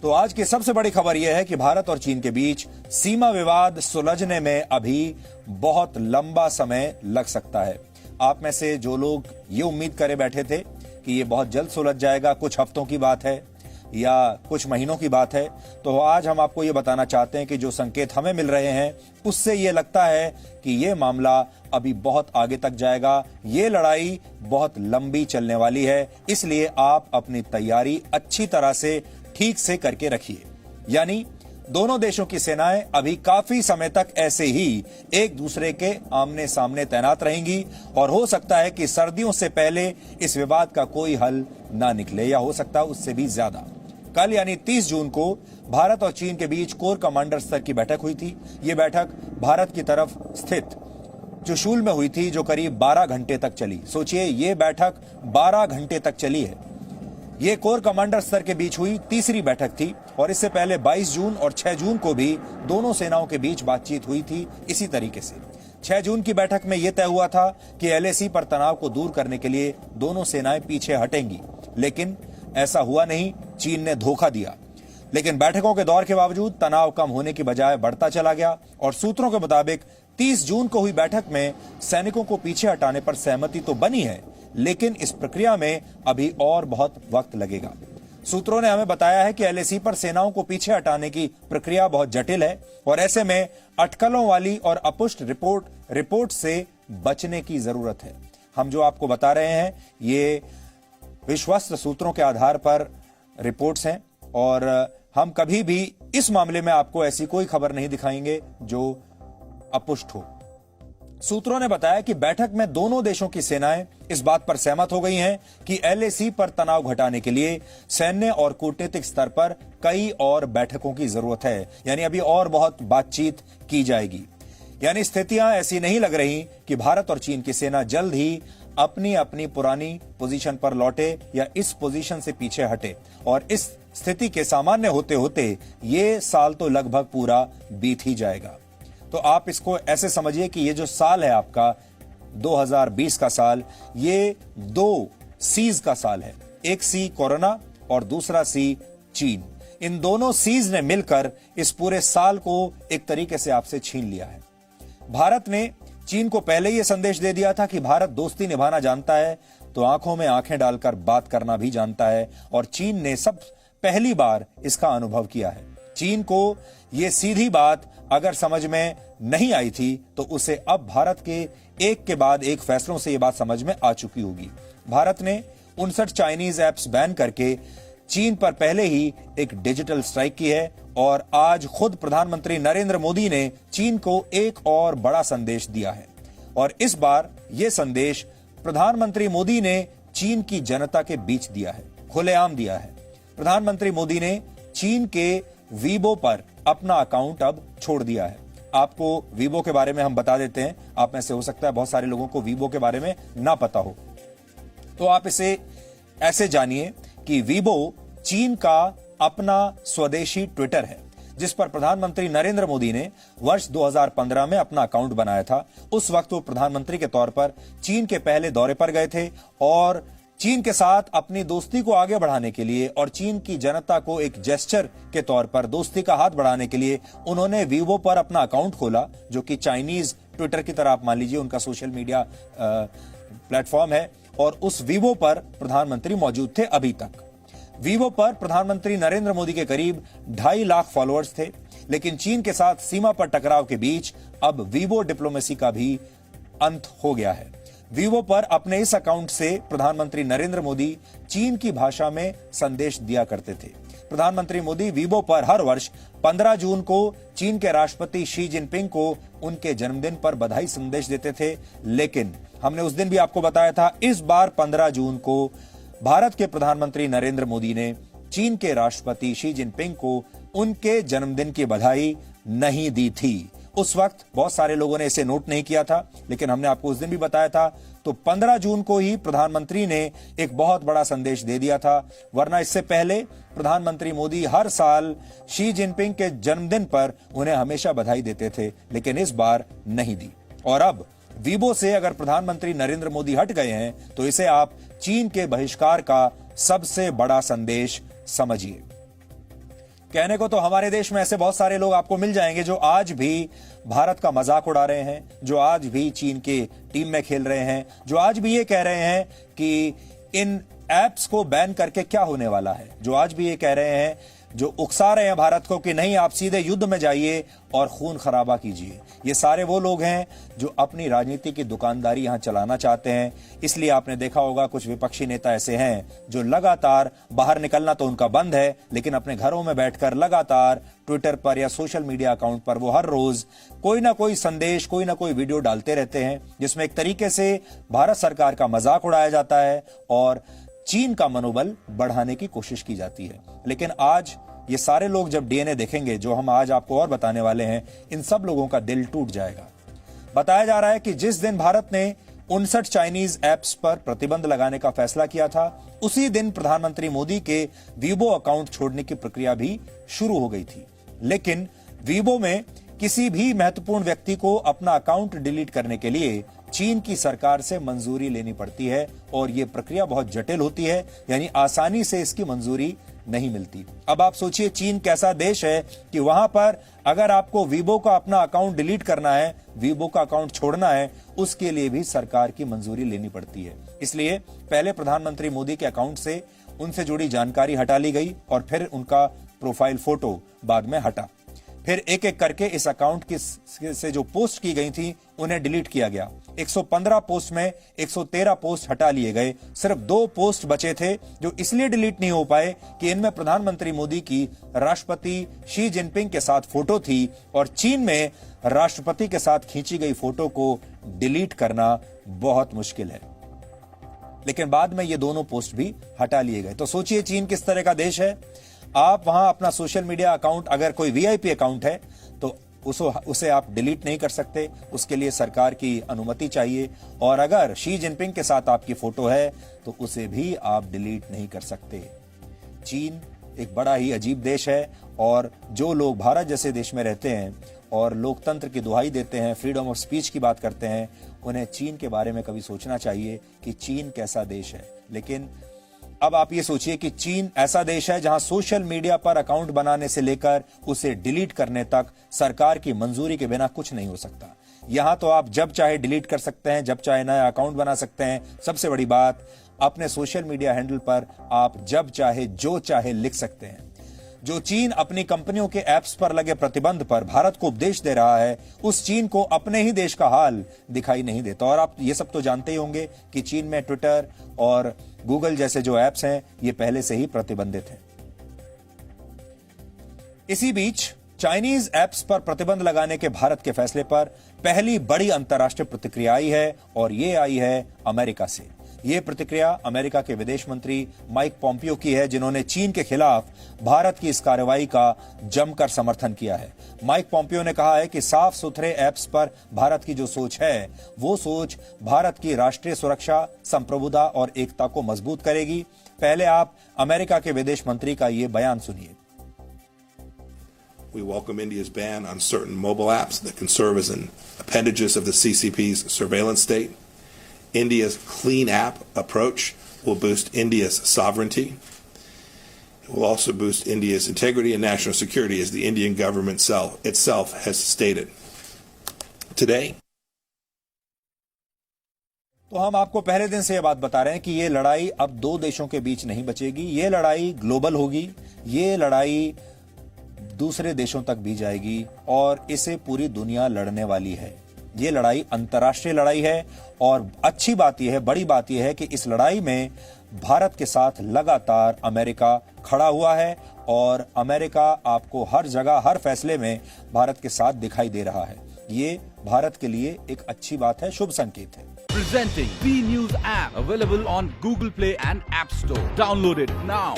तो आज की सबसे बड़ी खबर यह है कि भारत और चीन के बीच सीमा विवाद सुलझने में अभी बहुत लंबा समय लग सकता है। आप में से जो लोग ये उम्मीद करे बैठे थे कि ये बहुत जल्द सुलझ जाएगा, कुछ हफ्तों की बात है या कुछ महीनों की बात है, तो आज हम आपको ये बताना चाहते हैं कि जो संकेत हमें मिल रहे हैं उससे ये लगता है कि ये मामला अभी बहुत आगे तक जाएगा, ये लड़ाई बहुत लंबी चलने वाली है। इसलिए आप अपनी तैयारी अच्छी तरह से ठीक से करके रखिए। यानी दोनों देशों की सेनाएं अभी काफी समय तक ऐसे ही एक दूसरे के आमने सामने तैनात रहेंगी और हो सकता है कि सर्दियों से पहले इस विवाद का कोई हल ना निकले, या हो सकता है उससे भी ज्यादा। कल यानी 30 जून को भारत और चीन के बीच कोर कमांडर स्तर की बैठक हुई थी। यह बैठक भारत की तरफ स्थित चुशूल में हुई थी, जो करीब 12 घंटे तक चली। सोचिए, यह बैठक 12 घंटे तक चली है। यह कोर कमांडर स्तर के बीच हुई तीसरी बैठक थी और इससे पहले 22 जून और 6 जून को भी दोनों सेनाओं के बीच बातचीत हुई थी इसी तरीके से। 6 जून की बैठक में यह तय हुआ था कि एलएसी पर तनाव को दूर करने के लिए दोनों सेनाएं पीछे हटेंगी, लेकिन ऐसा हुआ नहीं। चीन ने धोखा दिया। लेकिन बैठकों के दौर के बावजूद तनाव कम होने की बजाय बढ़ता चला गया और सूत्रों के मुताबिक 30 जून को हुई बैठक में सैनिकों को पीछे हटाने पर सहमति तो बनी है, लेकिन इस प्रक्रिया में अभी और बहुत वक्त लगेगा। सूत्रों ने हमें बताया है कि एलएसी पर सेनाओं को पीछे हटाने की प्रक्रिया बहुत जटिल है और ऐसे में अटकलों वाली और अपुष्ट रिपोर्ट से बचने की जरूरत है। हम जो आपको बता रहे हैं ये विश्वस्त सूत्रों के आधार पर रिपोर्ट्स हैं और हम कभी भी इस मामले में आपको ऐसी कोई खबर नहीं दिखाएंगे जो अपुष्ट हो। सूत्रों ने बताया कि बैठक में दोनों देशों की सेनाएं इस बात पर सहमत हो गई हैं कि एलएसी पर तनाव घटाने के लिए सैन्य और कूटनीतिक स्तर पर कई और बैठकों की जरूरत है। यानी अभी और बहुत बातचीत की जाएगी। यानी स्थितियां ऐसी नहीं लग रही कि भारत और चीन की सेना जल्द ही अपनी अपनी पुरानी पोजीशन पर लौटे या इस पोजीशन से पीछे हटे, और इस स्थिति के सामान्य होते होते ये साल तो लगभग पूरा बीत ही जाएगा। तो आप इसको ऐसे समझिए कि ये जो साल है आपका 2020 का साल, ये 2 सीज का साल है। एक सी कोरोना और दूसरा सी चीन। इन दोनों सीज ने मिलकर इस पूरे साल को एक तरीके से आपसे छीन लिया है। भारत ने चीन को पहले यह संदेश दे दिया था कि भारत दोस्ती निभाना जानता है तो आंखों में आंखें डालकर बात करना भी जानता है, और चीन ने सब पहली बार इसका अनुभव किया है। चीन को यह सीधी बात अगर समझ में नहीं आई थी तो उसे अब भारत के एक के बाद एक फैसलों से यह बात समझ में आ चुकी होगी। भारत ने 59 चाइनीज ऐप्स बैन करके चीन पर पहले ही एक डिजिटल स्ट्राइक की है और आज खुद प्रधानमंत्री नरेंद्र मोदी ने चीन को एक और बड़ा संदेश दिया है। और इस बार यह संदेश प्रधानमंत्री मोदी ने चीन की जनता के बीच दिया है, खुलेआम दिया है। प्रधानमंत्री मोदी ने चीन के वीबो पर अपना अकाउंट अब छोड़ दिया है। आपको वीबो के बारे में हम बता देते हैं। आप में से हो सकता है बहुत सारे लोगों को वीबो के बारे में ना पता हो, तो आप इसे ऐसे जानिए कि वीबो चीन का अपना स्वदेशी ट्विटर है, जिस पर प्रधानमंत्री नरेंद्र मोदी ने वर्ष 2015 में अपना अकाउंट बनाया था। उस वक्त वो प्रधानमंत्री के तौर पर चीन के पहले दौरे पर गए थे और चीन के साथ अपनी दोस्ती को आगे बढ़ाने के लिए और चीन की जनता को एक जेस्चर के तौर पर दोस्ती का हाथ बढ़ाने के लिए उन्होंने वीवो पर अपना अकाउंट खोला, जो कि चाइनीज ट्विटर की तरह आप मान लीजिए उनका सोशल मीडिया प्लेटफॉर्म है। और उस वीवो पर प्रधानमंत्री मौजूद थे अभी तक। वीवो पर प्रधानमंत्री नरेंद्र मोदी के करीब 2.5 लाख फॉलोअर्स थे, लेकिन चीन के साथ सीमा पर टकराव के बीच अब वीवो डिप्लोमेसी का भी अंत हो गया है। वीवो पर अपने इस अकाउंट से प्रधानमंत्री नरेंद्र मोदी चीन की भाषा में संदेश दिया करते थे। प्रधानमंत्री मोदी वीवो पर हर वर्ष 15 जून को चीन के राष्ट्रपति शी जिनपिंग को उनके जन्मदिन पर बधाई संदेश देते थे, लेकिन हमने उस दिन भी आपको बताया था इस बार 15 जून को भारत के प्रधानमंत्री नरेंद्र मोदी ने चीन के राष्ट्रपति शी जिनपिंग को उनके जन्मदिन की बधाई नहीं दी थी। उस वक्त बहुत सारे लोगों ने इसे नोट नहीं किया था, लेकिन हमने आपको उस दिन भी बताया था। तो 15 जून को ही प्रधानमंत्री ने एक बहुत बड़ा संदेश दे दिया था, वरना इससे पहले प्रधानमंत्री मोदी हर साल शी जिनपिंग के जन्मदिन पर उन्हें हमेशा बधाई देते थे, लेकिन इस बार नहीं दी। और अब वीबो से अगर प्रधानमंत्री नरेंद्र मोदी हट गए हैं तो इसे आप चीन के बहिष्कार का सबसे बड़ा संदेश समझिए। कहने को तो हमारे देश में ऐसे बहुत सारे लोग आपको मिल जाएंगे जो आज भी भारत का मजाक उड़ा रहे हैं, जो आज भी चीन के टीम में खेल रहे हैं, जो आज भी ये कह रहे हैं कि इन ऐप्स को बैन करके क्या होने वाला है, जो आज भी ये कह रहे हैं, जो उकसा रहे हैं भारत को कि नहीं आप सीधे युद्ध में जाइए और खून खराबा कीजिए। ये सारे वो लोग हैं जो अपनी राजनीति की दुकानदारी यहां चलाना चाहते हैं। इसलिए आपने देखा होगा कुछ विपक्षी नेता ऐसे हैं जो लगातार, बाहर निकलना तो उनका बंद है, लेकिन अपने घरों में बैठकर लगातार ट्विटर पर या सोशल मीडिया अकाउंट पर वो हर रोज कोई ना कोई संदेश, कोई ना कोई वीडियो डालते रहते हैं जिसमें एक तरीके से भारत सरकार का मजाक उड़ाया जाता है और चीन का मनोबल बढ़ाने की कोशिश की जाती है। लेकिन आज ये सारे लोग जब डीएनए देखेंगे, जो हम आज आपको और बताने वाले हैं, इन सब लोगों का दिल टूट जाएगा। बताया जा रहा है कि जिस दिन भारत ने 59 चाइनीज ऐप्स पर प्रतिबंध लगाने का फैसला किया था, उसी दिन प्रधानमंत्री मोदी के वीबो अकाउंट छोड़ने की प्रक्रिया भी शुरू हो गई थी। लेकिन वीबो में किसी भी महत्वपूर्ण व्यक्ति को अपना अकाउंट डिलीट करने के लिए चीन की सरकार से मंजूरी लेनी पड़ती है और यह प्रक्रिया बहुत जटिल होती है, यानी आसानी से इसकी मंजूरी नहीं मिलती। अब आप सोचिए चीन कैसा देश है कि वहां पर अगर आपको वीबो का अपना अकाउंट डिलीट करना है, वीबो का अकाउंट छोड़ना है, उसके लिए भी सरकार की मंजूरी लेनी पड़ती है। इसलिए पहले प्रधानमंत्री मोदी के अकाउंट से उनसे जुड़ी जानकारी हटा ली गई और फिर उनका प्रोफाइल फोटो बाद में हटा। फिर एक एक करके इस अकाउंट की से जो पोस्ट की गई थी उन्हें डिलीट किया गया। 115 पोस्ट में 113 पोस्ट हटा लिए गए। सिर्फ 2 पोस्ट बचे थे जो इसलिए डिलीट नहीं हो पाए कि इनमें प्रधानमंत्री मोदी की राष्ट्रपति शी जिनपिंग के साथ फोटो थी और चीन में राष्ट्रपति के साथ खींची गई फोटो को डिलीट करना बहुत मुश्किल है। लेकिन बाद में ये दोनों पोस्ट भी हटा लिए गए। तो सोचिए चीन किस तरह का देश है। आप वहां अपना सोशल मीडिया अकाउंट, अगर कोई वीआईपी अकाउंट है तो उसे आप डिलीट नहीं कर सकते, उसके लिए सरकार की अनुमति चाहिए। और अगर शी जिनपिंग के साथ आपकी फोटो है तो उसे भी आप डिलीट नहीं कर सकते। चीन एक बड़ा ही अजीब देश है और जो लोग भारत जैसे देश में रहते हैं और लोकतंत्र की दुहाई देते हैं, फ्रीडम ऑफ स्पीच की बात करते हैं, उन्हें चीन के बारे में कभी सोचना चाहिए कि चीन कैसा देश है। लेकिन अब आप ये सोचिए कि चीन ऐसा देश है जहां सोशल मीडिया पर अकाउंट बनाने से लेकर उसे डिलीट करने तक सरकार की मंजूरी के बिना कुछ नहीं हो सकता। यहां तो आप जब चाहे डिलीट कर सकते हैं, जब चाहे नया अकाउंट बना सकते हैं। सबसे बड़ी बात, अपने सोशल मीडिया हैंडल पर आप जब चाहे जो चाहे लिख सकते हैं। जो चीन अपनी कंपनियों के ऐप्स पर लगे प्रतिबंध पर भारत को उपदेश दे रहा है, उस चीन को अपने ही देश का हाल दिखाई नहीं देता। और आप ये सब तो जानते ही होंगे कि चीन में ट्विटर और गूगल जैसे जो ऐप्स हैं, ये पहले से ही प्रतिबंधित हैं। इसी बीच चाइनीज ऐप्स पर प्रतिबंध लगाने के भारत के फैसले पर पहली बड़ी अंतर्राष्ट्रीय प्रतिक्रिया आई है और ये आई है अमेरिका से। ये प्रतिक्रिया अमेरिका के विदेश मंत्री माइक पॉम्पियो की है, जिन्होंने चीन के खिलाफ भारत की इस कार्रवाई का जमकर समर्थन किया है। माइक पॉम्पियो ने कहा है कि साफ सुथरे ऐप्स पर भारत की जो सोच है, वो सोच भारत की राष्ट्रीय सुरक्षा, संप्रभुता और एकता को मजबूत करेगी। पहले आप अमेरिका के विदेश मंत्री का ये बयान सुनिए। We welcome India's ban on certain mobile apps that can serve as an appendages of the CCP's surveillance state. India's clean app approach will boost India's sovereignty. It will also boost India's integrity and national security, as the Indian government itself has stated. Today, तो हम आपको पहले दिन से यह बात बता रहे हैं कि ये लड़ाई अब 2 देशों के बीच नहीं बचेगी। ये लड़ाई ग्लोबल होगी, ये लड़ाई दूसरे देशों तक भी जाएगी और इसे पूरी दुनिया लड़ने वाली है। ये लड़ाई अंतर्राष्ट्रीय लड़ाई है और अच्छी बात यह है, बड़ी बात यह है कि इस लड़ाई में भारत के साथ लगातार अमेरिका खड़ा हुआ है और अमेरिका आपको हर जगह, हर फैसले में भारत के साथ दिखाई दे रहा है। ये भारत के लिए एक अच्छी बात है, शुभ संकेत है। Presenting B News app, available on Google Play and App Store. Download it now.